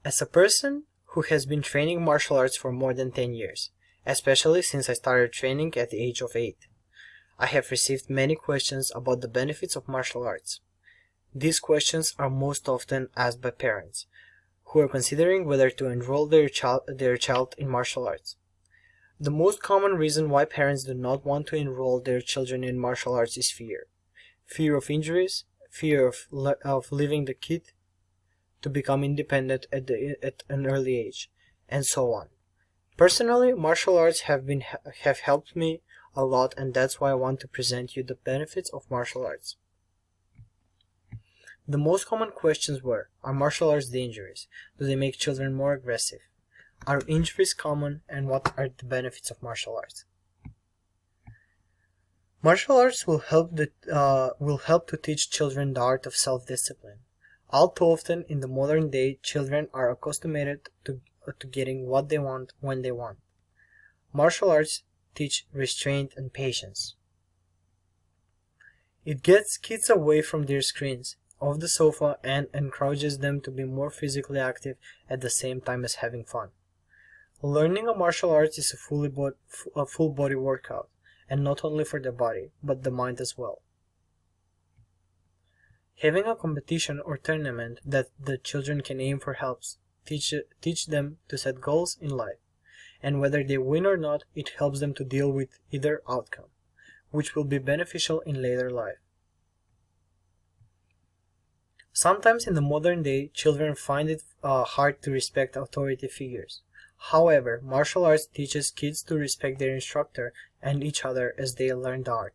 As a person who has been training martial arts for more than 10 years, especially since I started training at the age of 8, I have received many questions about the benefits of martial arts. These questions are most often asked by parents who are considering whether to enroll their child in martial arts. The most common reason why parents do not want to enroll their children in martial arts is fear. Fear of injuries, fear of leaving the kid to become independent at an early age, and so on. Personally, martial arts have helped me a lot, and that's why I want to present you the benefits of martial arts. The most common questions were, are martial arts dangerous? Do they make children more aggressive? Are injuries common, and what are the benefits of martial arts? Martial arts will help to teach children the art of self-discipline. All too often in the modern day, children are accustomed to getting what they want when they want. Martial arts teach restraint and patience. It gets kids away from their screens, off the sofa, and encourages them to be more physically active at the same time as having fun. Learning a martial arts is a full body workout, and not only for the body, but the mind as well. Having a competition or tournament that the children can aim for helps teach them to set goals in life, and whether they win or not, it helps them to deal with either outcome, which will be beneficial in later life. Sometimes in the modern day, children find it hard to respect authority figures. However, martial arts teaches kids to respect their instructor and each other as they learn the art.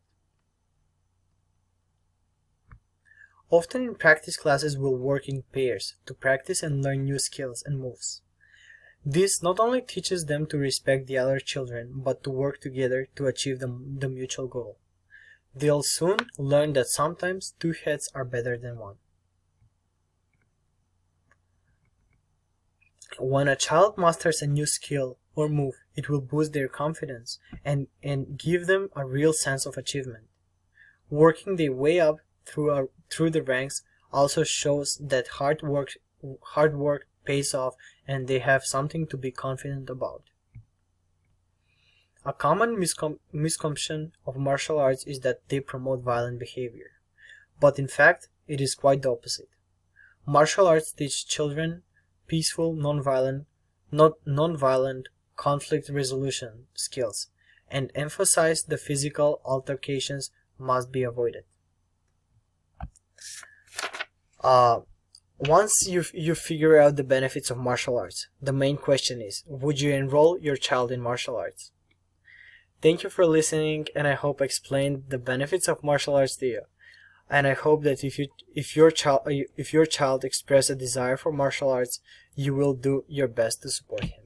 Often in practice classes we'll work in pairs to practice and learn new skills and moves. This not only teaches them to respect the other children, but to work together to achieve the mutual goal. They'll soon learn that sometimes two heads are better than one. When a child masters a new skill or move, it will boost their confidence and give them a real sense of achievement. Working their way up through the ranks also shows that hard work pays off and they have something to be confident about. A common misconception of martial arts is that they promote violent behavior, but in fact it is quite the opposite. Martial arts teach children peaceful, non-violent conflict resolution skills, and emphasize the physical altercations must be avoided. Once you figure out the benefits of martial arts, the main question is, would you enroll your child in martial arts? Thank you for listening, and I hope I explained the benefits of martial arts to you. And I hope that if your child expresses a desire for martial arts, you will do your best to support him.